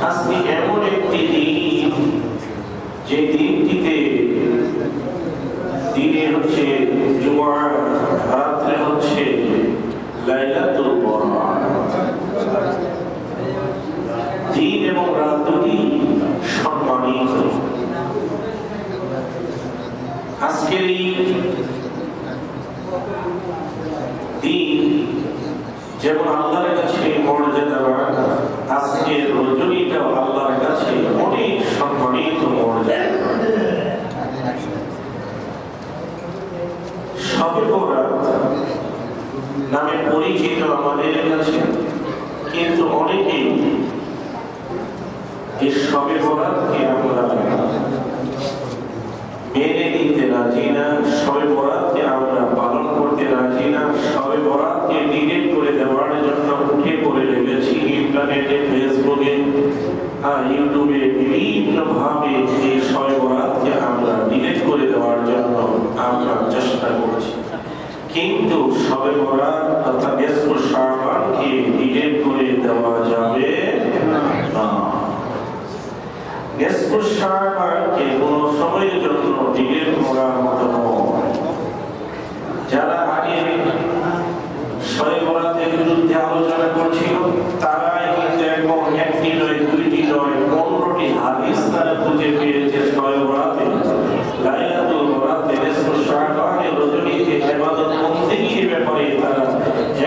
আজকে এমন একটি দিন যে দিনটিতে দিনে হচ্ছে জুমার, রাত্রে হচ্ছে লাইলাতুল বরাত। দিন এবং রাত দুটি সম্মানিত। আজকের এই দিন যেমন আল্লাহর কাছে মর্যাদাবান, আজকের রজনীটাও আল্লাহর কাছে অনেক সম্মানিত মর্যাদা। শবে বরাত নামে পরিচিত আমাদের কাছে, কিন্তু অনেকেই এই শবে বরাতকে আমরা মেনে নিতে রাজি না, শবে বরাতকে আমরা পালন করতে রাজি না। শবে বরাতকে ডিলিট করে দেওয়ার জন্য উঠে পড়ে লেগেছি ইন্টারনেটে, ফেসবুকে আর ইউটিউবে বিভিন্ন ভাবে এই শবে বরাতকে আমরা ডিলিট করে দেওয়ার জন্য আমরা চেষ্টা করছি। কিন্তু শবে বরাত অর্থাৎ নিসফে শাবানকে ডিলিট করে দেওয়া যাবে না। নিসফে শাবানকে কোনো সময়ের জন্য ডিলিট করার মতো নয়। যারা আগে শবে বরাতের বিরুদ্ধে আলোচনা করছিল তারা কিন্তু এখন একটি নয়, দুইটি নয়, 15টি হাদিস তারা খুঁজে পেয়েছে শবে বরাতে, লাইলাতুল বরাতে, নিসফে শাবানের রজনীতে ইবাদত বন্দেগীর ব্যাপারে তারা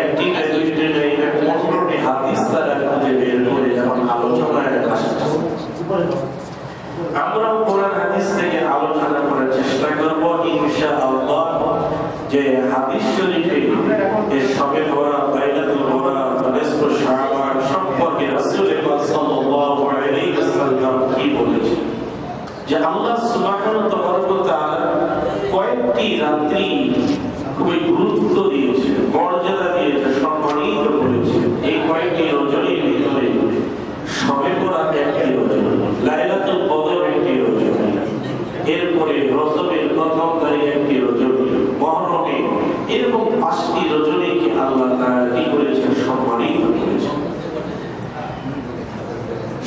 একটি নয়, দুইটি নয়, 15টি হাদিস তারা খুঁজে বের করে এখন আলোচনায় আসছে। আমরাও কোরআন হাদিস থেকে আলোচনা করার চেষ্টা করব ইনশাআল্লাহ, যে হাদিস শরীফে এই শবে বরাত, লাইলাতুল বরাত, নিসফে শাবান সম্পর্কে রাসূল পাক সাল্লাল্লাহু আলাইহি ওয়াসাল্লাম কি বলেছেন। যে আল্লাহ সুবহানাহু ওয়া তাআলা কয়েকটি রাত্রি খুবই গুরুত্ব দিয়েছে, মর্যাদা দিয়েছে, সম্মানিত করেছে। এই কয়েকটি রজনীর ভিতরে শবে বরাত একটি রজনী, লাইলাতুল বদর একটি রজনী, এরপরে রজবের প্রথম তারিখ একটি রজনী, মুহররমে, এরকম 5টি রজনীকে আল্লাহ তাআলা কি করেছেন, সম্মানিত করেছেন।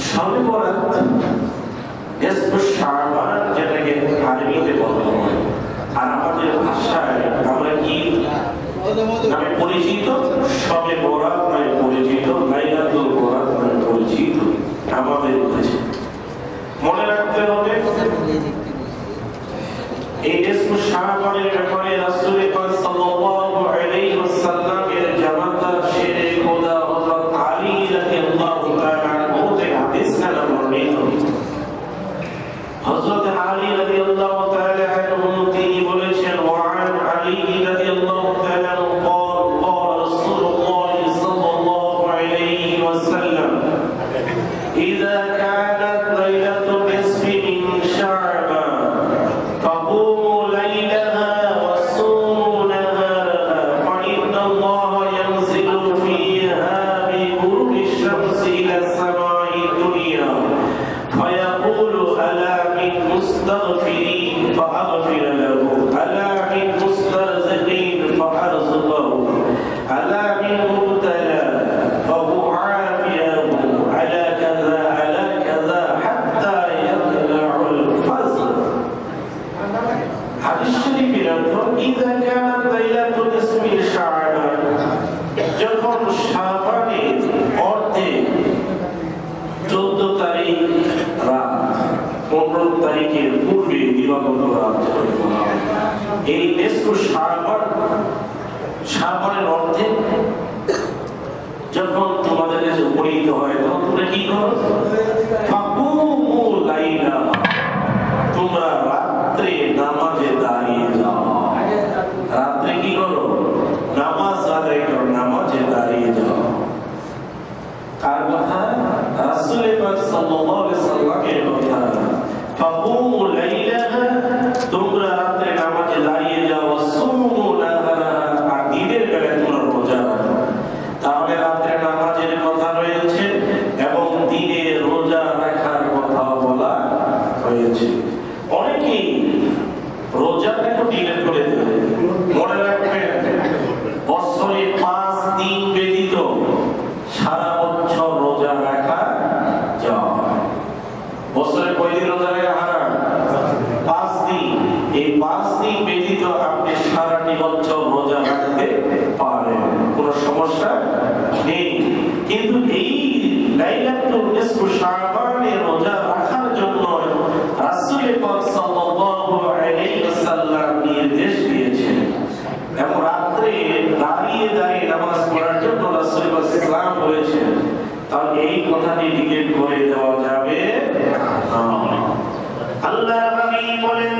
শবে বরাত নিসফে শাবান যেটাকে আরবিতে বলা হয়, আর আমাদের ভাষায় আমরা কি নামে পরিচিত, শবে বরাত নামে পরিচিত, লাইলাতুল বরাত নামে পরিচিত আমাদের কাছে। মনে রাখতে হবে এই নিসফে শাবানের ব্যাপারে রাসূল পাক সাল্লাল্লাহু আলাইহি ওয়াসাল্লামের জামাতা শেরে খোদা হযরত আলী রাদিয়াল্লাহু তাআলা আনহু থেকে হাদিস কানা বর্ণিত। হযরত আলী রাদিয়াল্লাহু তাআলা আনহু তিনি বলেছেন, ওয়ান আলী রাদিয়াল্লাহু তাআলা আনহু قال قال رسول الله صلى الله عليه وسلم إذا كانت ليلة النصف من شعبان فقوموا ليلها وصوموا نهارها فإن الله ينزل فيها بغروب الشمس إلى السماء الدنيا فيقول ألا من مستغفرين فأغفر له، ألا من مسترزقين فأرزقه، ألا من مبتلى فأعافيه، على كذا على كذا حتى يطلع الفجر। হাদিস শরীফের অর্থ إذا كانت ليلة نصف شعبان, যখন শাবানের অর্ধেক 14 তারিখ রাত, 15 তারিখের পূর্বে দিবাগত রাত, এই নিসফে শাবানের অর্ধেক যখন তোমাদের কাছে উপনীত হয় তখন তোমরা কি করো, ফাকুমু লাইলা, তোমরা রাত্রে নামাজে দাঁড়িয়ে যাও। রাত্রে কি করো, নামাজ আদায় করো, নামাজে দাঁড়িয়ে যাও। কার কথা, রাসূল পাক সাল্লাল্লাহু আলাইহি ওয়াসাল্লামের কথা। ফাকুমু লাইলা, তোমরা রাত্রে নামাজে দাঁড়িয়ে যাও, সুমু নাহারা, আর দিনের বেলায় তোমরা রোজা রাখো। তাহলে রাত্রে নামাজের কথা রয়েছে এবং দিনে রোজা রাখার কথা বলা হয়েছে। অনেকেই রোজাটাকে ডিলেট করে দেবে। মনে রাখবেন, বছরে 5 দিন ব্যতীত সারা বছর রোজা রাখা যায়। কয়দিন রোজা রাখা হারাম? 5 দিন। এই 5 দিন ব্যতীত আপনি সারাটি বছর রোজা রাখতে পারেন, কোনো সমস্যা নেই। কিন্তু এই লাইলাতুল নিসফু শাবানের রোজা রাখার জন্য রাসূল পাক সাল্লাল্লাহু আলাইহি ওয়াসাল্লাম নির্দেশ দিয়েছেন এবং রাতে দাঁড়িয়ে দাঁড়িয়ে নামাজ পড়ার জন্য রাসূল পাক ইসলাম বলেছেন। তাহলে এই কথাটি ডিলিট করে দেওয়া যাবে না। আল্লাহ নবী বলেন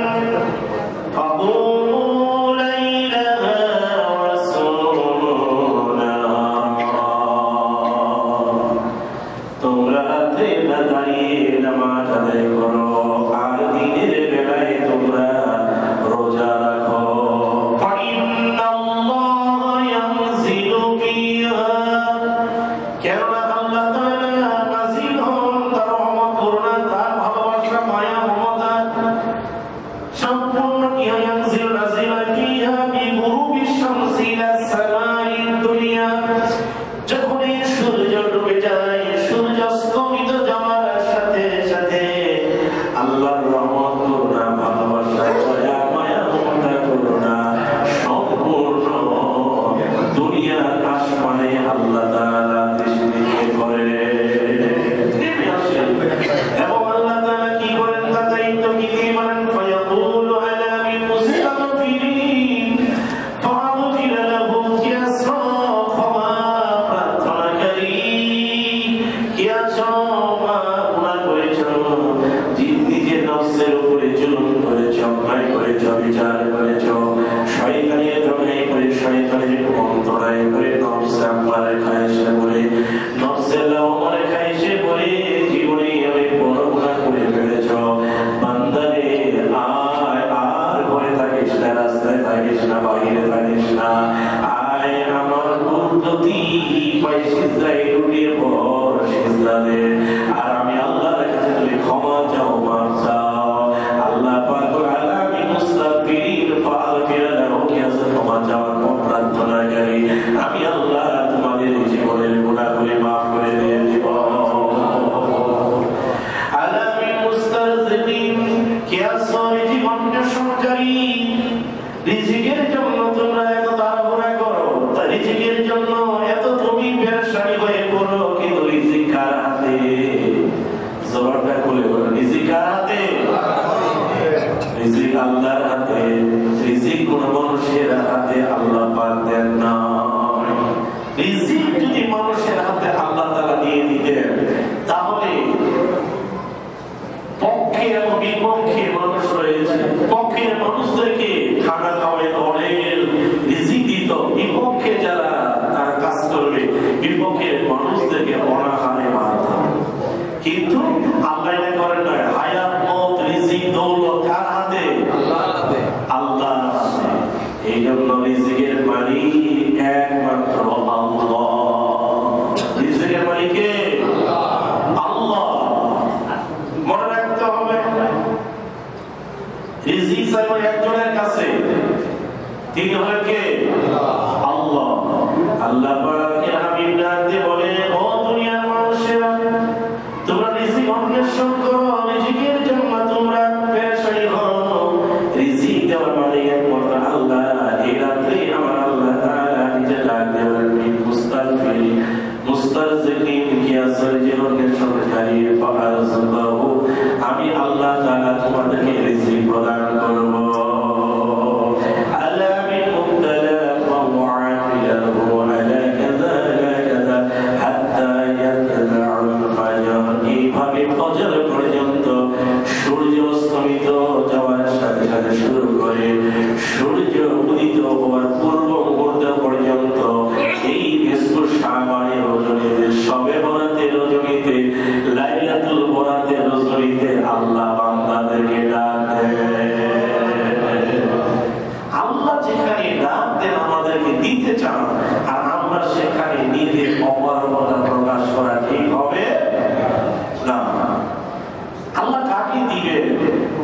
আমি আল্লাহ তাআলা তোমাদেরকে রিজিক প্রদান করব।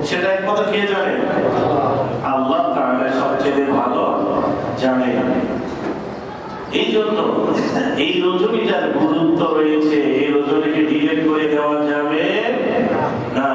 সেটা একমাত্র কে জানে? আল্লাহ তাআলা সবচেয়ে ভালো জানে। এই জন্য এই রজনীটার গুরুত্ব রয়েছে, এই রজনীকে ডিলেট করে দেওয়া যাবে না।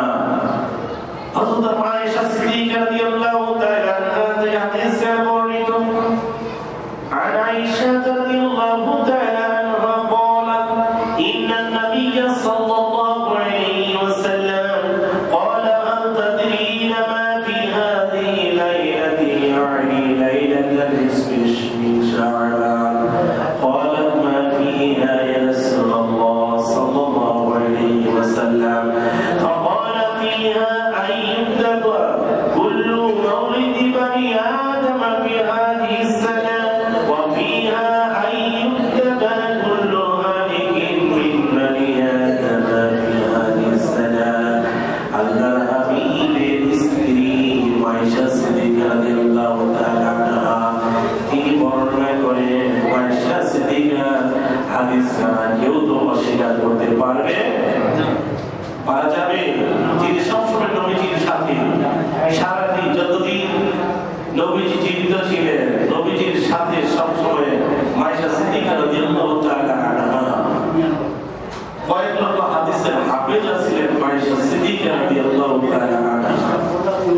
খাদিজা ছিলেন আয়েশা সিদ্দিকা রাদিয়াল্লাহু তাআলা আনহা।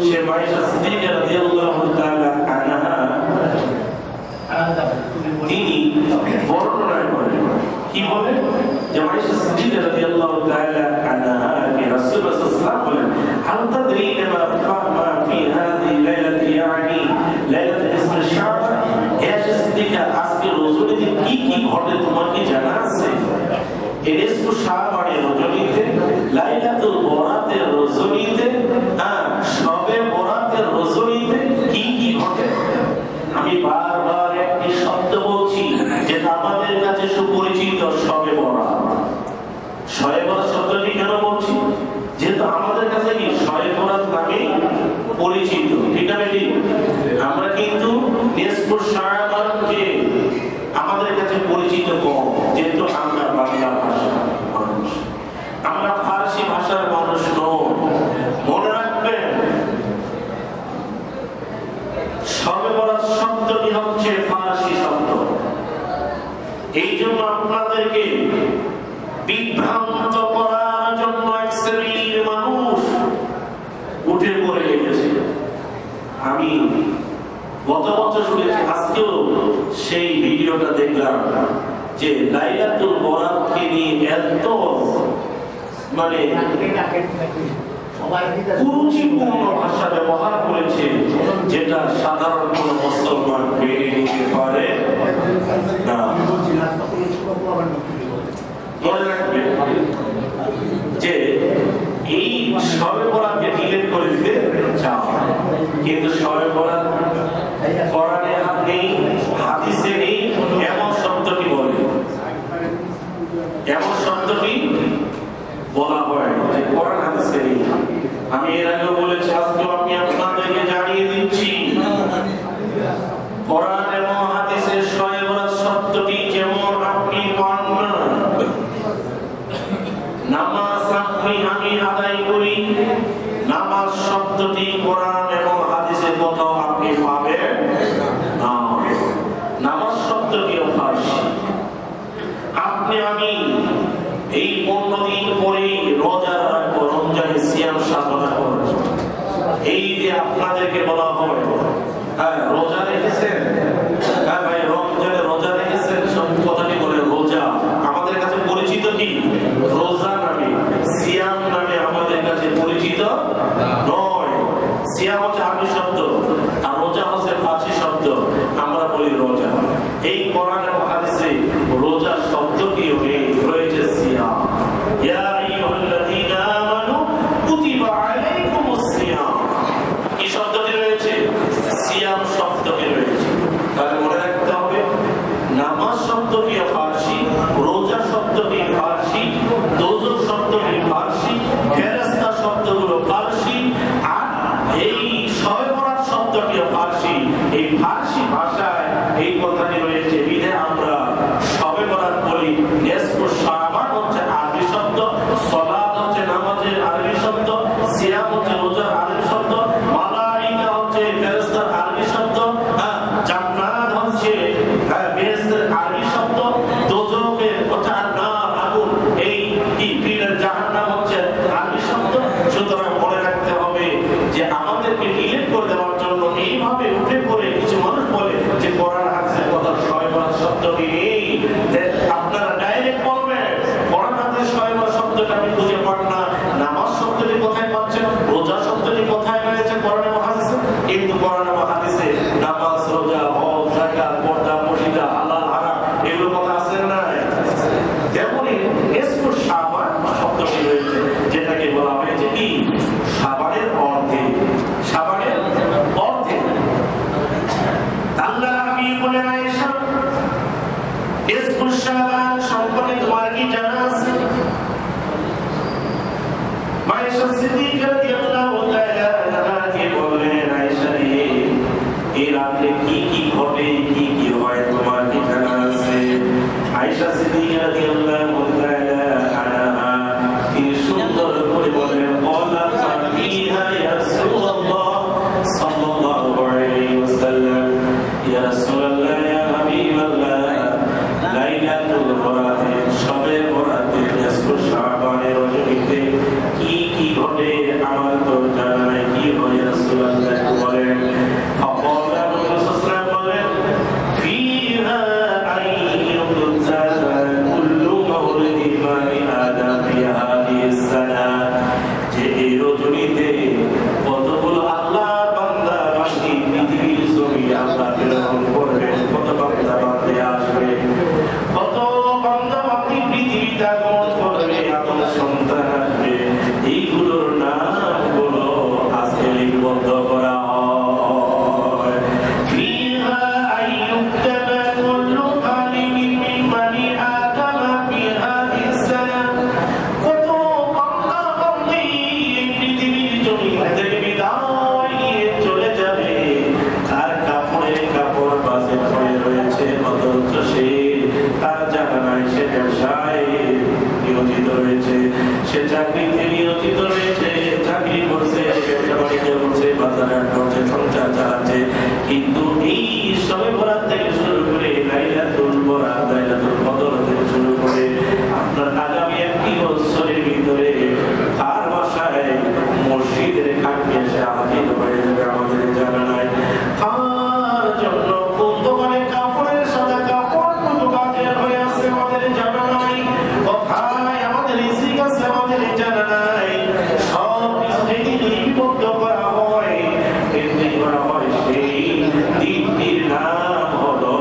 সে আয়েশা সিদ্দিকা রাদিয়াল্লাহু তাআলা আনহা তিনি বর্ণনা করেন, কি বলেন যে আয়েশা সিদ্দিকা রাদিয়াল্লাহু তাআলা আনহা কে রাসূলুল্লাহ সাল্লাল্লাহু আলাইহি ওয়াসাল্লাম বলেন, হাল তাদরিনা মা ফি হাযিহি লাইলাতি ইয়ানি লাইলাত ইসমি শাবান। হে আয়েশা সিদ্দিকা, আজকে রজনীতে কি কি ঘটে তোমার কি জানা আছে? ইসমি শাবানের রজনীতে, লাইলাতুল বরাতের রজনীতে, শবে বরাতের রজনীতে কি কি ঘটে? আমি বারবার একটি শব্দ বলছি যেটা আমাদের কাছে সুপরিচিত, শবে বরাত। শবে বরাত শব্দটি কেন বলছি? যেহেতু আমাদের কাছে কি শবে বরাত নামে পরিচিত, ঠিক আছে? ঠিক, আমরা কিন্তু নিসফু শাবানকে আমাদের কাছে পরিচিত কম, যেহেতু আমরা বাংলা ভাষা মানুষ, আমরা ফারসি ভাষার মানুষ নই। মনে রাখবেন, শবে বরাত শব্দটি হচ্ছে ফারসি শব্দ। এই জন্য আপনাদেরকে বিভ্রান্ত করার জন্য এক শ্রেণীর মানুষ উঠে পড়ে লেগেছে। আমি গত বছর শুনেছি, আজকেও সেই ভিডিওটা দেখলাম যে লাইলাতুল বরাতকে নিয়ে এত মানে কুরুচিপূর্ণ ভাষা ব্যবহার করেছে, যেটা সাধারণ কোন মুসলমান মেনে নিতে পারে না। মনে রাখবেন যে এই শবে বরাতকে ডিলিট করে দিতে চাও, কিন্তু শবে বরাত কোরআনে নেই, হাদিসে নেই, এমন শব্দটি বলে, এমন শব্দটি বলা হয় যে কোরআন হাদিসে নেই। আমি এর আগেও বলেছি, আজকেও আমি আপনাদেরকে জানিয়ে দিচ্ছি, কোরআন এবং হাদিসের শবে বরাত শব্দটি যেমন আপনি পান না, নামাজ আমি আদায় করি, নামাজ শব্দটি কোরআন এবং হাদিসের কোথাও আপনি পাবেন না। নামাজ শব্দটিও ফারসি। আপনি আমি এই 15 দিন পরে রোজা রাখবো, রমজানে সিয়াম সাধনা করব, এই যে আপনাদেরকে বলা হয়, হ্যাঁ রোজা রেখেছেন, হ্যাঁ ভাই রমজানে রোজা রেখেছেন, সব কথাটি বলে রোজা আমাদের কাছে পরিচিত কি রোজা নামে, সিয়াম নামে আমাদের কাছে পরিচিত নয়। সিয়াম হচ্ছে আরবি শব্দ আর রোজা হচ্ছে ফারসি শব্দ, আমরা বলি রোজা। এই কোরআন এবং হাদিসে রোজা শব্দটিও রয়েছে সিয়াম। ইয়া আইয়ুহাল্লাযীনা আমানু কুতিবা আলাইকুমুস সিয়াম, কি শব্দটি রয়েছে? সিয়াম শব্দটি রয়েছে। তাহলে মনে রাখতে হবে, নামাজ শব্দটি ফারসি, রোজা শব্দটি ফারসি, দোজখ শব্দটি ফারসি, ফেরেশতা শব্দগুলো ফারসি, আর এই শবে বরাত শব্দটি ফারসি। এই ফারসি ভাষায় এই কথাটি রয়েছে, বিধে আমরা শবে বরাত বলি। নিসফু শাবান হচ্ছে আরবি শব্দ, সালাত হচ্ছে নামাজের আরবি শব্দ, সিয়াম হচ্ছে রোজার আরবি শব্দ, মালাইকা হচ্ছে ফেরেশতার আরবি শব্দ, জান্নাত হচ্ছে বেহেশতের আরবি শব্দ, দোজখের হচ্ছে নার আগুন, এই কি পীরের জাহান্নাম হচ্ছে আরবি শব্দ। সুতরাং মনে রাখতে হবে যে আমাদেরকে ডিলিট করে দেওয়ার জন্য এইভাবে উঠে পড়ে কিছু মানুষ বলে যে কোরআন হাদিসের কথা শবে বরাত শব্দটি নেই। আপনারা ডাইরেক্ট বলবেন কোরআন হাদিসের শবে বরাত শব্দটা আপনি খুঁজে পান না, নামাজ শব্দটি কোথায় পাচ্ছেন, রোজা শব্দটি কোথায় রয়েছে কোরআন এবং হাদিসে? কিন্তু কোরআন এবং হাদিসে নামাজ, রোজা, হজ, যাকাত, পর্দা, মসজিদা, হালাল হারাম এগুলো কথা আছে না? তেমনি নিসফু শাবান শব্দটি রয়েছে, যেটাকে বলা হয়েছে কি শাবানের অর্ধেক, শাবানের অর্ধেক। আল্লাহ হাবিব বলেন, আয়েশা নিসফু শাবান সম্পর্কে তোমার কি জানা আছে? আয়েশা সিদ্দিকা রাদিয়াল্লাহু তাআলা আনহা বললেন, আয়েশা রে, এই রাতে কি কি ঘটে, কি কি হয় তোমার কি জানা আছে? আয়েশা সিদ্দিকা রাদিয়াল্লাহু তাআলা আনহা তিনি সুন্দর করে বলেন, ক্বালা ফাকিহা ইয়া রাসূলুল্লাহ সাল্লাল্লাহু আলাইহি ওয়াসাল্লাম, ইয়া রাসূলুল্লাহ ইয়া হাবিবাল্লাহ, লাইলাতুল বরাত শবে বরাতের নিসফু শাবানের রজনীতে চাকরিতে নিয়োজিত রয়েছে, চাকরি করছে, ব্যবসা বাণিজ্য করছে, বাজারে করছে, সংসার চালাচ্ছে, কিন্তু এই সবে বরাত থেকে শুরু করে লাইলাতুল বরাত, লাইলাতুল কদর থেকে শুরু করে আপনার আগামী একটি বছরের ভিতরে তার বাসায় মসজিদের কাছে এসে হাজির হয়ে যাবে আমাদের জানা নাই। তার জন্য কোন দোকানে কাপড়ের সাথে কাপড় কত কাজের হয়ে আছে আমাদের জানা নাই, কোথায় আমাদের রিজিক আছে আমাদের জানা নাই। সব কিছু লিপিবদ্ধ করা হয়, কিন্তু করা হয় সেই দিনটির নাম হলো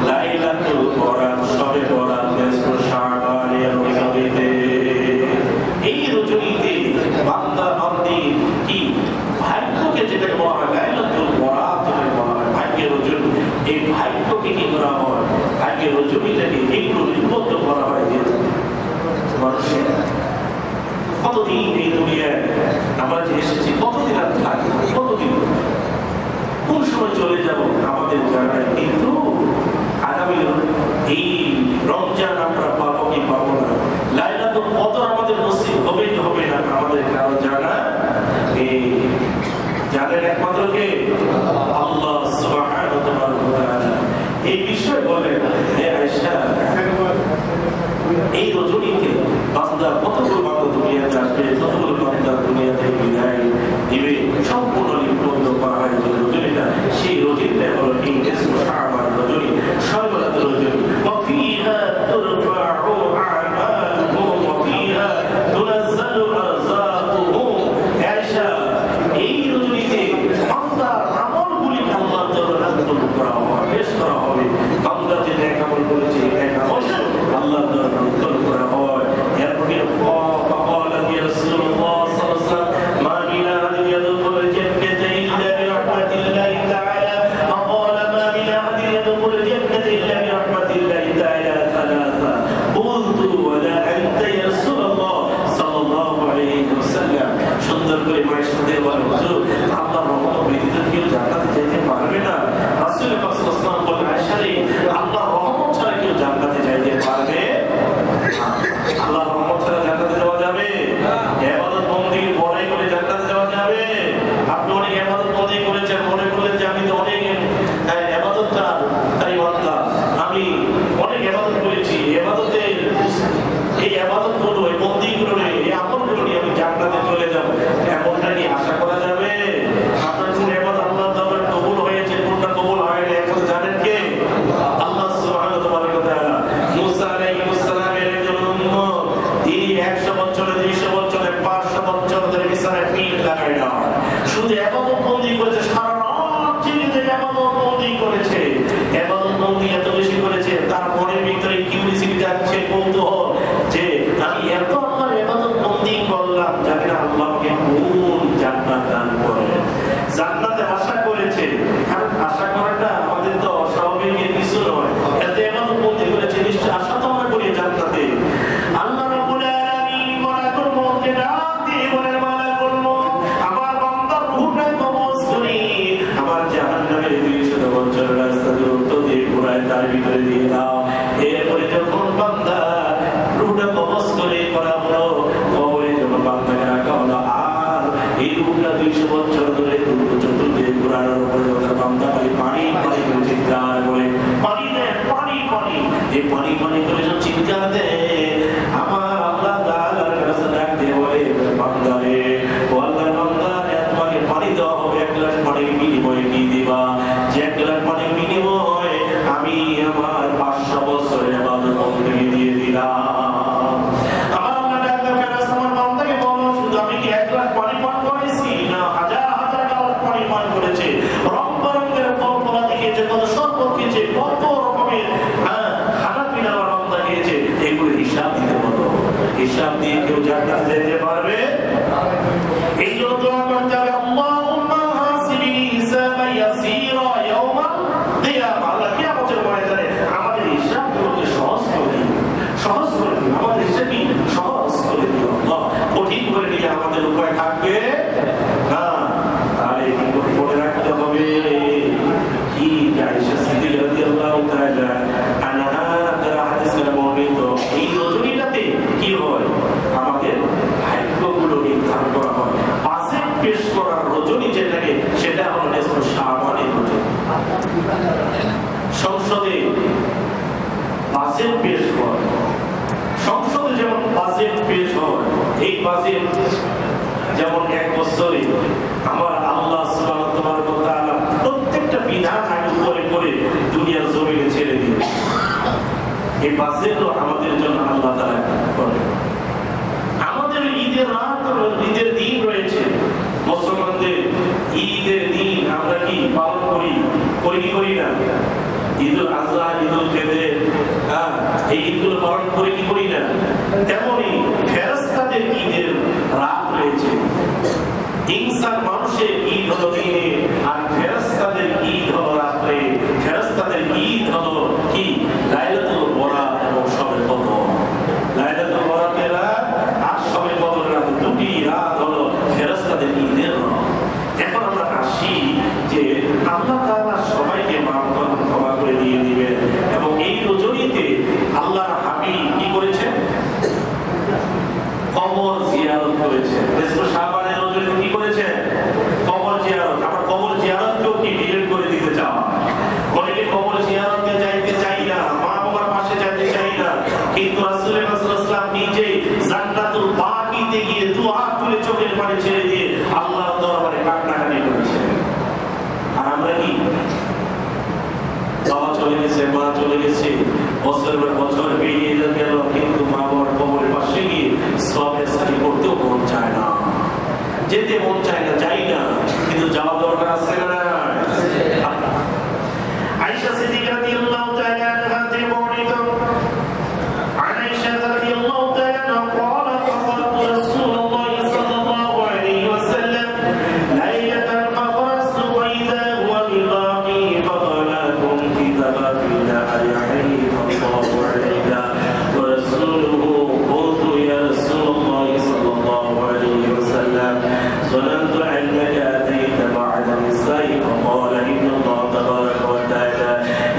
লাইলাতুল বরাত, শবে বরাত, নিসফে শাবানের রজনীতে। এই রজনীতে বান্দা বান্দি কি ভাগ্যকে যেটা বলা হয় লাইলাতুল বরাত যেটা বলা হয় ভাগ্যের রজনী, এই ভাগ্যকে কি করা হয়, ভাগ্যের রজনীটাকে এইগুলো লিপিবদ্ধ করা হয় যে মানুষের কতদিন এই দুনিয়ায় আমরা যে এসেছি, কতদিন আর থাকবো, কতদিন কোন সময় চলে যাব আমাদের জানায়, কিন্তু আগামী এই রমজান আমরা পাবো কি পাবো না, লাইলাতুল কদর আমাদের নসিব হবে কি হবে না আমাদের কারো জানা এই জানেন একমাত্র কে আল্লাহ সুবহানাহু ওয়া তাআলা। এই বিষয় বলেন হে আয়েশা, এই রজনীতে বান্দা কতগুলো বান্দা দুনিয়াতে আসবে, কতগুলো বান্দা দুনিয়া থেকে বিদায় দিবে, সম্পূর্ণ লিপিবদ্ধ করা হয় যে রজনীটা, সেই রজনীটা হলো এই নিসফে শাবান রজনী, শবে বরাত রজনী। ওয়াফিহা তুরফাউ আমালুহুম ওয়াফিহা তুনাজ্জালু আরযাকুহুম। আয়েশা, এই রজনীতে বান্দার আমলগুলি আল্লাহর দরবারে তুলে করা হবে, পেশ করা হবে। বান্দা যে নেক আমল করেছে, নেক আমল আল্লাহর দরবারে উত্তর করা হয়। এরপরে فقال لي رسول الله صلى الله عليه وسلم ما من أحد يدخل الجنة إلا برحمة الله تعالى، فقال ما من أحد يدخل الجنة إلا برحمة الله تعالى ثلاثة، قلت ولا أنت يا رسول الله صلى الله عليه وسلم। সুন্দর করে মায়ের সাথে বলে হুজুর আল্লাহর রহমত ব্যতীত কেউ জান্নাতে যেতে পারবে না। রাসূল পাক সাল্লাল্লাহু আলাইহি ওয়াসাল্লাম বলেন আয়েশা রে, আল্লাহর রহমত ছাড়া কেউ জান্নাতে যেতে পারবে না। আল্লাহর রহমত ছাড়া জান্নাতে যাওয়া যাবে? ইবাদত বندگی বড়াই করে জান্নাতে যাওয়া যাবে? আপনি অনেক ইবাদত বندگی করেছেন, মনে করলেন যে আমি তো অনেক ইবাদতকার, তাই বান্দা, আমি অনেক ইবাদত করেছি, ইবাদতে এই ইবাদতগুলো, এই বندگیগুলো, এই আমলগুলো নিয়ে আমি জান্নাতে চলে যাব, এমনটা কি আশা করা যাবে? আপনার কোন ইবাদত আল্লাহর দরবারে কবুল হয়েছে, কোনটা কবুল হয়নি, এখন জানেন কে? আল্লাহ সুবহানাহু ওয়া তাআলা। মুসা আলাইহিস সালামের একজন উম্মত, তিনি 100 বছরে, 200 বছরে, 500 বছর ধরে বিছানায় পিঠ লাগায় না, শুধু ইবাদত বندگی করেছে, সারা রাত জেগে ইবাদত বندگی করেছে, ইবাদত বندگی এত বেশি করেছে, তার মনের ভিতরে কিউরিসিটি যাচ্ছে, কৌতূহল যে আমি এত আল্লাহর ইবাদত বندگی করলাম, জানি না আল্লাহকে কোন জান্নাত দান করেন। জান্নাতে আশা করেছে, আর আশা করাটা আমাদের তো অস্বাভাবিক কিছু নয়, এত ইবাদত বندگی করেছে, নিশ্চয় আশা তো আমরা করি জান্নাতে। আল্লাহ রাব্বুল আলামিন মালাকুল মউতকে ডাক দিয়ে বলেন, মালাকুল মউত, আমার বান্দার রূহটা কবজ করি, আমার জাহান্নামের 200 বছরের রাস্তা দূরত্ব দিয়ে ঘুরায় তার ভিতরে দিয়ে দাও। এরপরে যখন বান্দা রূহটা কবজ করে করা হলো, কবরে যখন বান্দাকে রাখা হলো, আর এই রূহটা 200 বছর ধরে চতুর্দিকে ঘুরানোর উপরে যখন বান্দা পানি পানি করে চিৎকার করে, পানি দেয়, পানি পানি, এই পানি পানি করে যখন চিৎকার দেয়, আমার আল্লাহ তাআলার কাছে ডাক দিয়ে বলে, বান্দা রে, ও আল্লাহর বান্দা, তোমাকে পানি দেওয়া হবে, 1 গ্লাস পানির বিনিময়ে কি দিবা? যে 1 গ্লাস পানির বিনিময়ে আমি আমার 500 বছরের ইবাদত বندگی দিয়ে দিলাম। আমার আল্লাহ ডাক্তার কাছে আমার বান্দাকে বলো, শুধু আমি কি 1 গ্লাস পানি পান করেছি, না হাজার হাজার গ্লাস পানি পান করেছে, রং বেরঙের ফল ফলা দেখিয়েছে, কত শরবত খেয়েছে, কত রকমের খানা পিনা আমার বান্দা খেয়েছে, এগুলো হিসাব দিতে বলো। হিসাব দিয়ে কেউ জান্নাতে যেতে পারবে? এই জন্য দোয়া করতে হবে, আল্লাহুম্মা হাসিবনি হিসাবান ইয়াসীরা ইয়াওমাল কিয়ামা। আল্লাহ কিয়ামতের ময়দানে আমাদের হিসাবগুলোকে সহজ করে দিন, সহজ করে দিন, আমাদের হিসাবই সহজ করে দিন আল্লাহ। কঠিন করে দিলে আমাদের উপায় থাকবে না। তাহলে কিন্তু মনে রাখতে হবে কি, আয়েশা সিদ্দিকা রাদিয়াল্লাহু তাআলা আনহা তার হাদিসে বর্ণিত, এই রজনীটাতে কি হয়, আমাদের ওয়াজিব, যেমন এক বছরে আমার আল্লাহ সুবহানাহু ওয়া তাআলা প্রত্যেকটা বিধান আগে করে দুনিয়ার জমিনে ছেড়ে দিয়েছে। এই বাজেটও আমাদের জন্য আল্লাহ তাআলা করে। আমাদের ঈদের রাত, ঈদের দিন রয়েছে, মুসলমানদের ঈদের দিন আমরা কি পালন করি না? ঈদুল আযহা, ঈদুল ফিতর, এই ঈদগুলো পালন করি না? তেমনি ফেরেশতাদের ঈদের রাত রয়েছে। ইনসান মানুষের ঈদ হলো দিনে, আর ফেরেশতাদের ঈদ হলো রাতে। ফেরেশতাদের ঈদ হলো কি? লাইলাতুল বরাত এবং শবে কদর। লাইলাতুল বরাতের রাত আর শবে কদরের রাত, দুটি রাত হলো ফেরেশতাদের ঈদের রাত। এখন আমরা আসি যে আল্লাহ তাআলা সবাইকে ক্ষমা করে দিয়ে দিবেন, এবং এই রজনীতে আল্লাহর হাবিব কি করেছেন? কবর জিয়ারত করেছেন। শাবানের রজনীতে কি করেছেন? কবর জিয়ারত। আবার কবর জিয়ারতকেও কি ডিলিট করে দিতে চাও? অনেকে কবর জিয়ারতে যাইতে চাই না, মা বাবার পাশে যেতে চাই না, কিন্তু রাসূলুল্লাহ সাল্লাল্লাহু আলাইহি ওয়াসাল্লাম নিজে জান্নাতুল বাকিতে গিয়ে দুআ করে চোখের পানি ছেড়ে দিয়ে আল্লাহর দরবারে কান্নাকাটি করেছেন। আর আমরা কি? বাবা চলে গেছে, মা চলে গেছে, বছর পেরিয়ে গেল, কিন্তু মা বাবার কবরের পাশে গিয়ে সওয়াবের সাথী করতেও মন চায় না, যেতে মন চায় না, যাই না, কিন্তু যাওয়া দরকার আছে না? আয়েশা সিদ্দিকা রাদিয়াল্লাহু তাআলা আনহা থেকে বর্ণিত, আয়েশা রাদিয়াল্লাহু তাআলা قال قال رسول الله صلى الله عليه وسلم ليلة القدر وإذا هو بغاقي فضلاكم كتابا إلى عليه الله عليها ورسوله قلت يا رسول الله صلى الله عليه وسلم ظننت أنك أتيت بعد النساء فقال إن الله تبارك وتعالى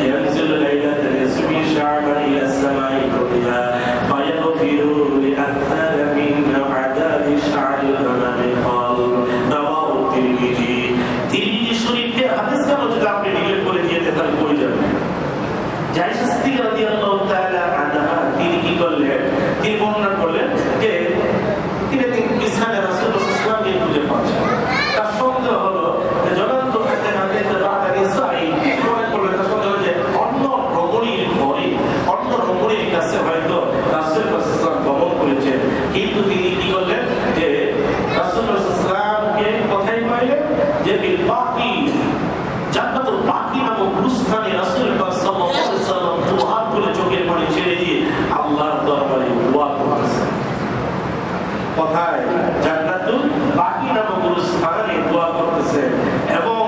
ينزل ليلة نصف شعبان إلى السماء الدنيا فيغفر لأكثر من عذاب شعر الغنم قال رواه الترمذي। তিরমিজি শরীফে হাদিস কানো যদি আপনি ডিলিট করে দিয়েতে তাহলে পড়ে যাবে। আয়েশা সিদ্দিকা রাদিয়াল্লাহু তাআলা আনহা তিনি কি করলেন? তিনি বর্ণনা করলেন যে তিনি বিছানায় রাসূলুল্লাহ সাল্লাল্লাহু আলাইহি ওয়াসাল্লামকে খুঁজে পাচ্ছেন। তার সন্দেহ হলো যে জনান্ত হাদিসে বাদারি সাই মনে করলেন, তার সন্দেহ যে অন্য রমণীর ঘরে, অন্য রমণীর কাছে হয়তো রাসূলুল্লাহ সাল্লাল্লাহু আলাইহি ওয়াসাল্লাম গমন করেছেন। কিন্তু তিনি কি করলেন যে রাসূলুল্লাহ সাল্লাল্লাহু আলাইহি ওয়াসাল্লামকে কোথায় পাইলেন? যে বিল বাকি, জান্নাতুল বাকি নামক স্থানে রাসূলুল্লাহ সাল্লাল্লাহু আলাইহি ওয়াসাল্লাম দুআ করে চোখের পানি ছেড়ে দিয়ে আল্লাহর দরবারে দোয়া করতেছেন। কোথায়? জান্নাতুল বাকি নামক স্থানে দোয়া করতেছেন। এবং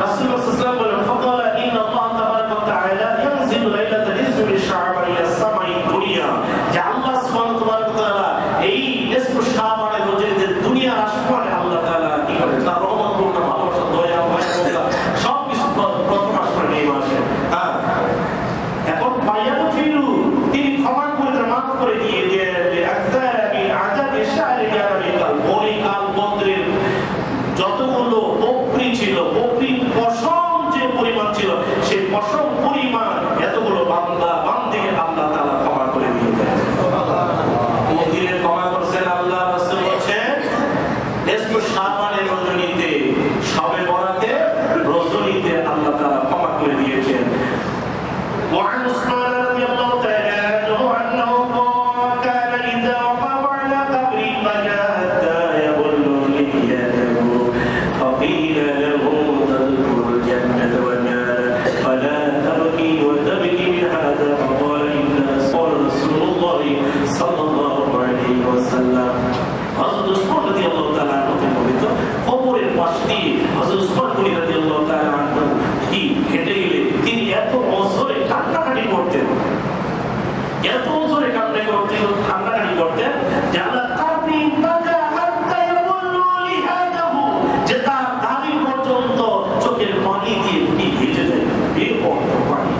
রাসূলুল্লাহ সাল্লাল্লাহু আলাইহি ওয়াসাল্লাম বলেন, ফাকালা ইন্না আল্লাহ তাবারাকা ওয়া তাআলা ইয়ানজিলু লাইলাতাল নিসফি শাবান ইলা সামাই দুনিয়া, যে আল্লাহ সুবহানাহু ওয়া তাআলা এই নিসফু শাবানের রজনীতে দুনিয়ার আসমানে আল্লাহ তাআলা কি করেন? তার রহমত, করুণা, ভালোবাসা, দয়া, মায়া, সবকিছু প্রথম আসমানে নিয়ে আসেন। এখন বায়ান ফিরু, তিনি ক্ষমা করে মাফ করে দিয়ে যে আকসাবি আযাবি শাহরি জারাবিকাল, ওই কাল বদ্রের যতগুলো বকরি ছিল, বকরির পশম যে পরিমাণ ছিল, সেই পশম পরিমাণ এতগুলো বান্দা বান্দিকে আল্লাহ তাআলা ক্ষমা করে দিয়ে দেন। কোন দিনে ক্ষমা করছেন? আল্লাহ রাসূল বলেন নিসফু শাবানের রজনীতে, শবে বরাতে রজনীতে আল্লাহ তাআলা ক্ষমা করে দিয়েছেন। وعن عثمان رضي الله تعالى عنه أنه كان إذا وقف على قبري بكى حتى يبل لحيته فقيل له تذكر الجنة والنار فلا تبكي وتبكي من هذا فقال إن رسول الله صلى الله عليه وسلم। হযরত উসমান রাদিয়াল্লাহু তাআলা আনহু বলেন, কবরের পাশ দিয়ে হযরত উসমান রাদিয়াল্লাহু তাআলা আনহু কি হেঁটে গেলে তিনি এত অজরে কান্নাকাটি করতেন, এত অজরে কান্নাকাটি করতেন যে আল্লাহ তাবরি বাজা হাত্তা ইয়াবুল্লু লিহাদাহু, যে তার দাড়ি পর্যন্ত চোখের পানি দিয়ে কি ভিজে যায়, এই অর্থ পানি।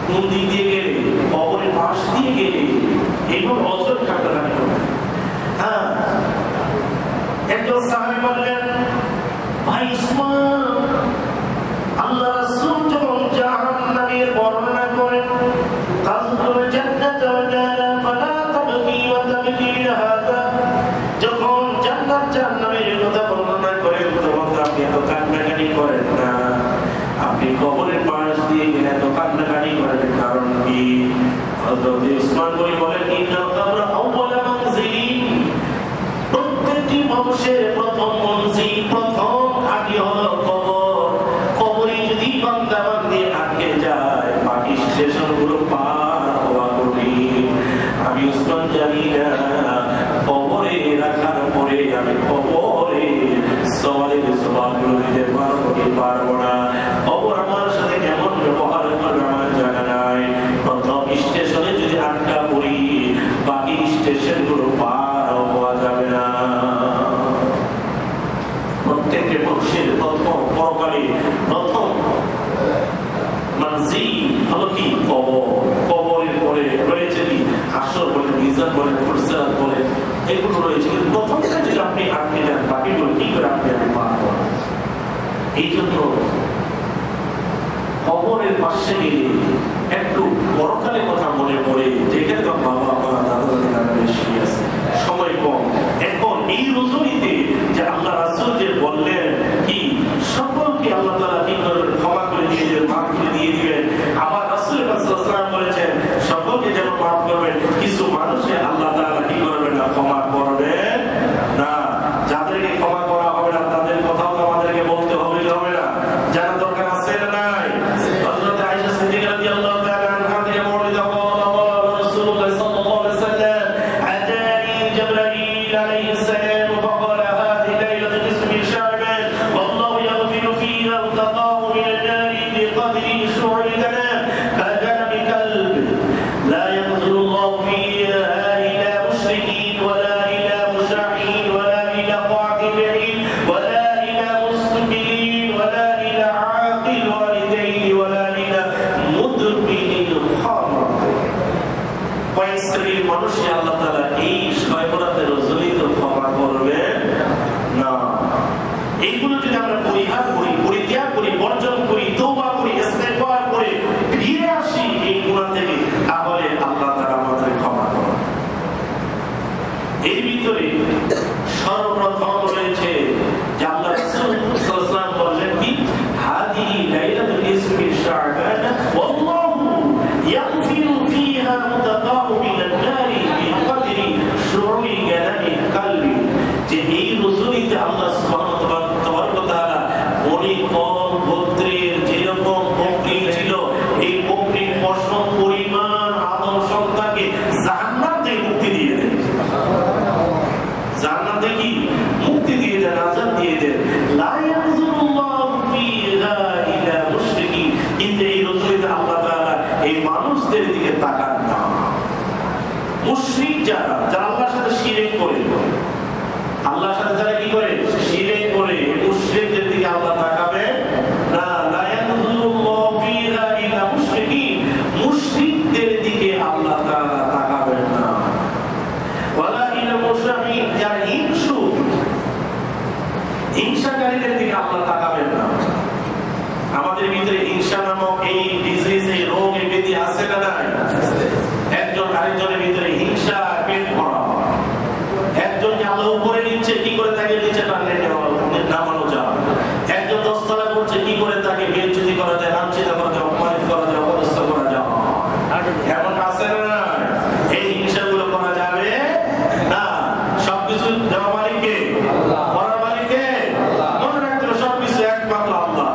কোন দিক দিয়ে গেলে? কবরের পাশ দিয়ে গেলে এইভাবে অজরে কান্নাকাটি করতেন। একজন সাহাবী বললেন, ভাই উসমান, আল্লাহ রাসূল যখন জাহান্নামের বর্ণনা করেন, তাযকুর জান্নাত ওয়া নার ফালা তাবকি ওয়া যখন জান্নাত জাহান্নামের কথা বর্ণনা করেন তখন আপনি এত কান্নাকাটি করেন না। আপনি কবরের পাশ দিয়ে গেলে এত কান্নাকাটি করেন কারণ কি? হযরত উসমান গনি বলেন ইন্না কবর আউয়াল মানজিল, প্রত্যেকটি মানুষের প্রথম মঞ্জিল, প্রথম আদি হলো কবর। কবরে যদি বান্দা বান্দি আটকে যায় বাকি স্টেশনগুলো পার হওয়া কঠিন। আমি উসমান জানি না কবরে রাখার পরে আমি কবরে সওয়ালের জবাবগুলো দিতে পারবো কি পারবো না। কবর আমার সাথে কেমন ব্যবহার করবে আমার জানা নাই। প্রথম স্টেশনে যদি আটকা পড়ি বাকি স্টেশনগুলো পার হওয়া যাবে না। প্রত্যেকটি মানুষের প্রথম পরকালে প্রথম মঞ্জিল হলো কি? কবর। কবরের পরে রয়েছে কি? হাসর বলে, মিজান বলে, ফুরসাত বলে, এগুলো রয়েছে। কিন্তু প্রথমটা যদি আপনি আটকে যান বাকিগুলো কি করে আপনি পার হবেন? এই জন্য কবরের পাশে গেলে একটু পরকালের কথা মনে পড়ে, যেখানে তো বাবা মা দাদা দাদিরা বেশি আছে, সময় কম। এখন এই রজনীতে যে আল্লাহ রাসূল যে বললেন কি সকলকে আল্লাহ তাআলা কি করবেন? ক্ষমা করে দিয়ে দিবেন, মাফ করে দিয়ে দিবেন। আবার রাসূল সাল্লাল্লাহু আলাইহি ওয়াসাল্লাম বলেছেন সকলকে যেমন মাফ করবেন, কিছু মানুষকে আল্লাহ তাআলা কি করবেন না? ক্ষমা করবেন না। যাদেরকে ক্ষমা করা হবে না তাদের কথাও তো আমাদেরকে বলতে হবে কি হবে না? জানা দরকার আছে না নাই? হযরত আয়েশা সিদ্দিকা রাদিয়াল্লাহু তাআলা আনহা থেকে বর্ণিত রাসূলুল্লাহ সাল্লাল্লাহু আলাইহি ওয়াসাল্লাম আতানি জিবরাইল আলাইহিস সালাম فقال هذه ليلة نصف شعبان والله يغفر فيها وتقاه من النار بقدر شعور الكلام كلام كلب لا يغفر الله فيها إلى مشركين ولا إلى مشاحين ولا إلى قاطع بعيد ولا إلى مستقيم ولا إلى عاقل والدين ولا إلى مدمن الخمر। কয় শ্রেণীর মানুষই আল্লাহ তাআলা এই শয়তানের রজনীতে ক্ষমা করবেন না। এইগুলো যদি আমরা পরিহার করি, পরিত্যাগ করি, বর্জন করি, তওবা করি, ইস্তেগফার করে ফিরে আসি এই গুনাহ থেকে, তাহলে আল্লাহ তাআলা আমাদের ক্ষমা করবেন। এর ভিতরে সর্বপ্রথম রয়েছে যে আল্লাহ রাসূল সাল্লাল্লাহু আলাইহি ওয়াসাল্লাম বললেন কি হাদিহি লাইলাতুল নিসফি শাবান ওয়াল্লাহু ইয়াগফিরু ফিহা মুতাকাউ মিনান নারি বিকদরি শুউরি গালামি কলবি। যে এই রজনীতে আল্লাহ সুবহানাহু ওয়া তাআলা বনি কম গোত্রের যেরকম বকরি ছিল এই বকরির পশম পরিমাণ আদম সন্তানকে জান্নাত থেকে মুক্তি দিয়ে দেন। জান্নাতে কি মুক্তি দিয়ে দেন, আযাব দিয়ে দেন। লা ইয়াযুরুল্লাহু ফিহা ইলা মুশরিকিন। কিন্তু এই রজনীতে আল্লাহ তাআলা এই মানুষদের দিকে তাকান না। মুশরিক যারা আল্লাহর সাথে শিরক করে, আল্লাহর সাথে যারা কি করে? শিরক করে, মুশরিকদের দিকে আল্লাহ তাকাবেন না। লা ইয়াযুরুল্লাহু ফিহা ইলা মুশরিকিন। মুশরিকদের দিকে আল্লাহ তাআলা তাকাবেন না। ওয়ালা ইলা মুশরিকিন, যারা হিংসুক, হিংসাকারীদের দিকে আল্লাহ তাকাবেন না। আমাদের ভিতরে হিংসা নামক এই ডিজিজ, এই রোগ, এই ব্যাধি আছে না নাই? একজন আরেকজনের ভিতরে হিংসা পেট ভরা। একজনকে আল্লাহ উপরে নিচ্ছে, কি করে তাকে নিচে টানলে নামানো যায়? একজন দশতলা করছে, কি করে তাকে বেইজ্জতি করা যায়, লাঞ্ছিত করা যায়, অপমানিত করা যায়, অপদস্থ করা যায়? এমন আছে না? এই হিংসাগুলো করা যাবে না। সবকিছু দেওয়া মালিককে, করার মালিককে। মনে রাখতে হবে সবকিছু একমাত্র আল্লাহ।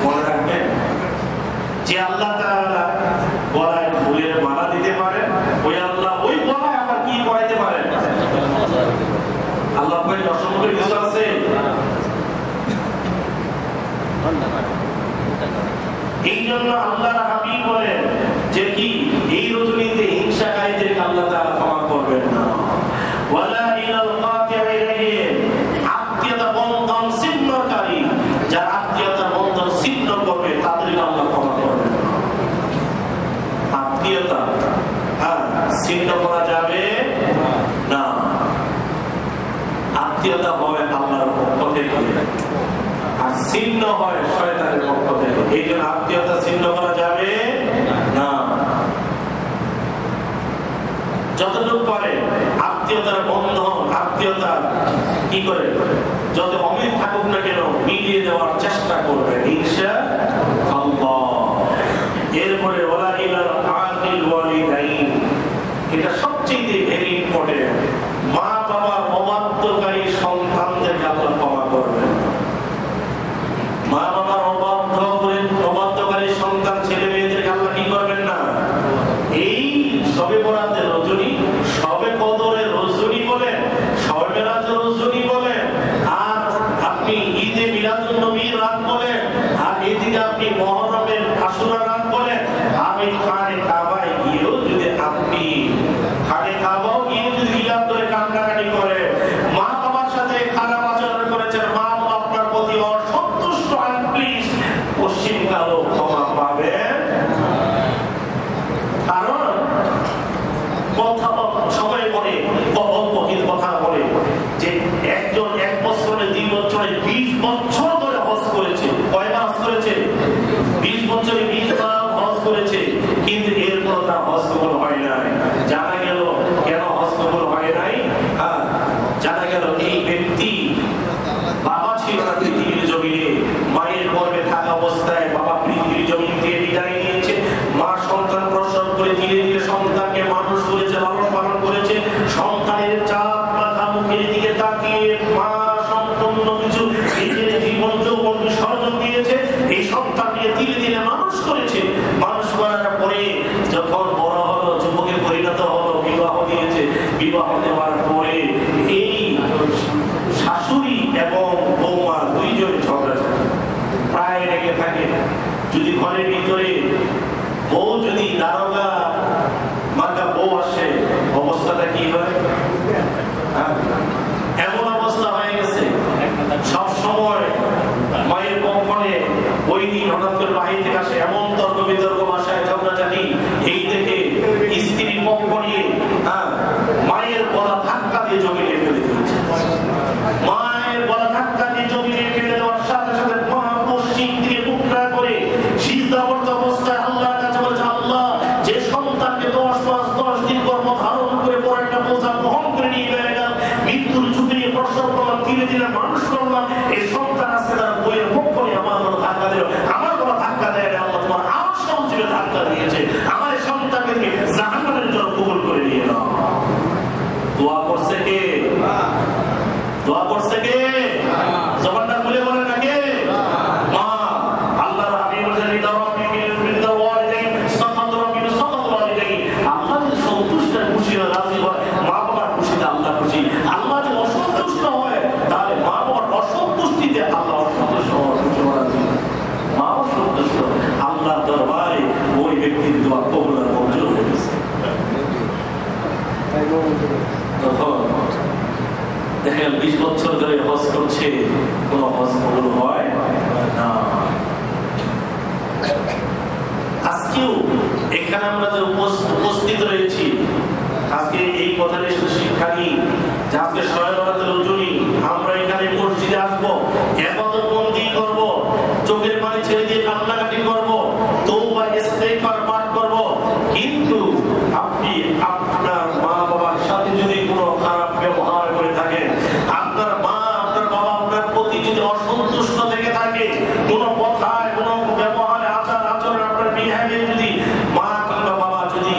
মনে রাখবেন যে আল্লাহ তাআলা গলায় ফুলের মালা দিতে পারেন, ওই আল্লাহ ওই গলায় আবার কি করাইতে পারেন? আল্লাহ পাকের অসংখ্য কিছু আছে। এই জন্য আল্লাহর হাবিব বলেন যে কি এই রজনীতে হিংসাকারীদেরকে আল্লাহ তাআলা ক্ষমা করবেন না। ওয়ালা ইলাল কাতিইন, আত্মীয়তা বন্ধন ছিন্নকারী, যারা আত্মীয়তার বন্ধন ছিন্ন করবে তাদেরকে আল্লাহ ক্ষমা করবেন না। আত্মীয়তা ছিন্ন করা যাবে না। আত্মীয়তা হয় আল্লাহর পক্ষ থেকে, আর ছিন্ন হয় শয়তানের পক্ষ থেকে। এই জন্য আত্মীয়তা ছিন্ন করা যাবে না। যতটুকু পারে কি করে যত অমিল থাকুক না কেন মিলিয়ে দেওয়ার চেষ্টা করবে ইনশাআল্লাহ। এরপরে ওয়ালা ইলাল আকিল ওয়ালিদাইন, এটা সবচেয়ে ভেরি ইম্পর্টেন্ট। মা বাবার অবাধ্যকারী সন্তানদেরকে আল্লাহ ক্ষমা করবেন। মা বাবার অবাধ্যকারী সন্তান ছেলে মেয়েদেরকে আল্লাহ কি করবেন না। এই সবে বরাতের রজনী, সবে কদরের রজনী বলেন, সবে মেরাজের রজনী বলেন, আর আপনি ঈদে মিলাদুন নবীর রাত বলেন, আর এদিকে আপনি মুহররমের আশুরা রাত বলেন, আর এই খানে কাবায় গিয়েও যদি আপনি খানে কাবাও গিয়ে যদি হিলাপ করে কান্নাকাটি করে, মা বাবার সাথে খারাপ আচরণ করেছেন, মা বাবা আপনার প্রতি অসন্তুষ্ট, প্লিজ পশ্চিমকালও ক্ষমা পাবেন। কারণ কথা সবাই বলে, কথা বলে যে একজন 1 বছরে 2 বছরে 20 বছর ধরে হজ করেছে। কয়বার হজ করেছে? 20 বছরে 20 বার হজ করেছে, কিন্তু এরপর তার হজ কবুল হয় নাই। জানা গেল কেন হজ কবুল হয় নাই? জানা গেল এই ব্যক্তি বাবা ছিল না পৃথিবীর জমিনে, মায়ের গর্ভে থাকা অবস্থায় বাবা পৃথিবীর জমিন থেকে বিদায় নিয়েছে। মা সন্তান প্রসব করে ধীরে ধীরে সন্তানকে মানুষ করেছে, লালন পালন করেছে। সন্তানের চাপ মাথা মুখের দিকে তাকিয়ে মা সম্পূর্ণ কিছু নিজের জীবন যৌবন বিসর্জন দিয়েছে। এই সন্তানকে ধীরে ধীরে মানুষ করেছে। মানুষ করার পরে যখন বড় হলো, যুবকে পরিণত হলো, বিবাহ দিয়েছে। বিবাহ দেওয়ার পরে এই শাশুড়ি এবং বৌমা দুইজন ঝগড়া প্রায় লেগে থাকে। যদি ঘরের ভিতরে বউ যদি দারোগা মার্কা বউ আসে, অবস্থাটা কি হয়? এমন অবস্থা হয়ে গেছে সব সময় মায়ের পক্ষে ওই দিন হঠাৎ করে বাহির থেকে আসে, এমন তর্ক বিতর্ক বাসায় ঝগড়াঝাটি। এই থেকে স্ত্রীর পক্ষ নিয়ে মায়ের গলা ধাক্কা দিয়ে জমিয়ে ফেলে দিয়েছে। মায়ের গলা ধাক্কা দিয়ে জমিয়ে ফেলে দেওয়ার সাথে সাথে মা পশ্চিম দিকে মুখটা করে সিজদাবদ্ধ অবস্থায় আল্লাহর কাছে বলছে, আল্লাহ, যে সন্তানকে 10 মাস 10 দিন গর্ভ ধারণ করে পরে একটা বোঝা বহন করে নিয়ে গেলাম, মৃত্যুর ঝুঁকি নিয়ে প্রসব করলাম, ধীরে ধীরে মানুষ করলাম, এই সন্তান আজকে তার বইয়ের পক্ষ নিয়ে আমার গলা ধাক্কা দিল। আমার গলা ধাক্কা দেয় আল্লাহ তোমার আমার সহযোগে ধাক্কা দিয়েছে, আমার এই সন্তানকে জাহান্নামের জন্য কবুল করে নিয়ে নাও। দোয়া করছে কে? দোয়া করছে কে? জবানটা খুলে বলেন না কে? মা। আল্লাহর হাবিব বলেন, আল্লাহ যদি সন্তুষ্ট খুশি হয়, রাজি হয়, মা বাবার খুশিতে আল্লাহ খুশি। আল্লাহ যদি অসন্তুষ্ট হয়, তাহলে মা বাবার অসন্তুষ্টিতে আল্লাহ অসন্তুষ্ট হওয়ার রাজি। মা অসন্তুষ্ট, আল্লাহর দরবারে ওই ব্যক্তির দোয়া কবুল আর মঞ্জুর হয়ে গেছে। তখন দেখেন 20 বছর ধরে হজ করছে, কোন হজ কবুল হয় না। আজকেও এখানে আমরা যে উপস্থিত রয়েছি, আজকে এই কথাটা শুধু শিক্ষা নিই যে আজকে শবে বরাতের রজনী আমরা এখানে মসজিদে আসবো, ইবাদত বন্দেগী করব, চোখের পানি ছেড়ে দিয়ে কান্নাকাটি করব, তওবা ইস্তেগফার পাঠ করব। কিন্তু আপনি আপনার মা বাবার সাথে যদি কোনো খারাপ ব্যবহার করে থাকেন, আপনার মা আপনার বাবা আপনার প্রতি যদি অসন্তুষ্ট থেকে থাকে, কোনো কথায় কোনো ব্যবহারে আচার আচরণ আপনার বিহেভিয়ার যদি মা কিংবা বাবা যদি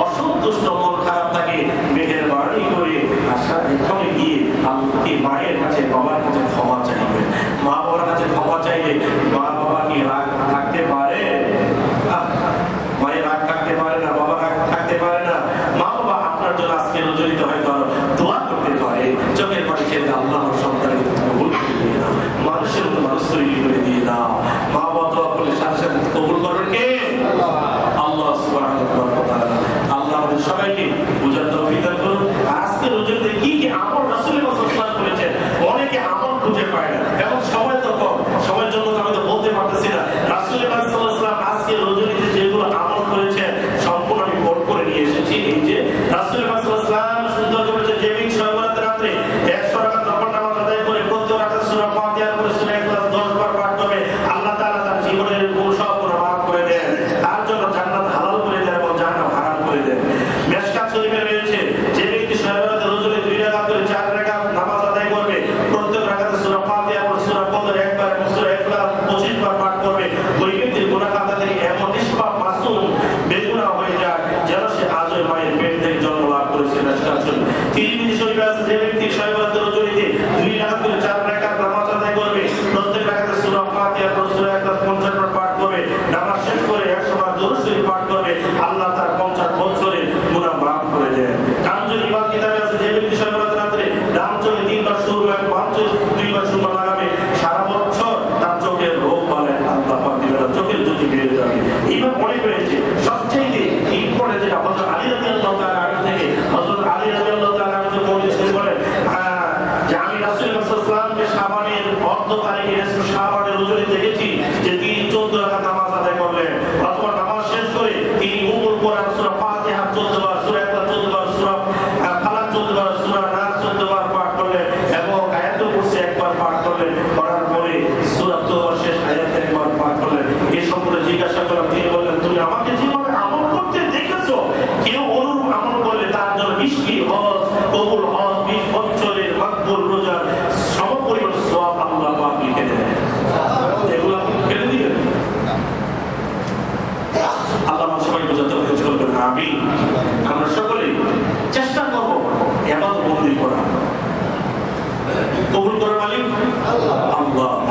অসন্তুষ্ট, মন খারাপ থাকে, মেহেরবানি করে আশা এখানে গিয়ে আপনি মায়ের কাছে বাবার কাছে ক্ষমা চাইবেন। মা বাবার কাছে ক্ষমা চাইলে মা বাবা কি রাগ থাকতে পারে? মায়ের রাগ থাকতে পারে না, বাবা রাগ থাকতে পারে না। মা বাবা আপনার জন্য আজকে রজনীতে হয়তো দোয়া করতে পারে, চোখের পানি ছেড়ে আল্লাহ সন্তানের কবুল করে দিয়ে দাও, মানুষের মতো মানুষ তৈরি করে দিয়ে দাও। মা বাবা দোয়া করলে সাথে সাথে কবুল করবেন কে? আল্লাহ সুবহানাহু ওয়া তাআলা। আল্লাহ আমাদের সবাইকে বুঝার তৌফিক দান করুন। আজকে রজনীতে কি কি আমল রাসূল সাল্লাল্লাহু করেছেন, অনেকে আমল খুঁজে পায় না, এবং সময় তো কম, সময়ের জন্য আমি তো বলতে পারতেছি না। রাসূল সাল্লাল্লাহু আজকে রজনীতে যেগুলো আমল করেছেন সম্পূর্ণ আমি কোট করে নিয়ে এসেছি। এই যে রাসূল সাল্লাল্লাহু সুন্দর করেছে, যে ব্যক্তি শবে বরাতের রাতে 100 রাকাত নফল নামাজ আদায় করে প্রতি রাকাতে সূরা ফাতিহা করে সূরা ইখলাস 10 বার পাঠ করবে, আল্লাহ তাআলা তার জীবনের ভুল সব মাফ করে দেন, তার জন্য জান্নাত হালাল করে দেন এবং জাহান্নাম হারাম করে দেন। মিশকাত শরীফে রয়েছে, যে ব্যক্তি শবে বরাতের রজনী 2 রাকাত করে 4 রাকাত করি পড়া। কবুল করার মালিক আল্লাহ।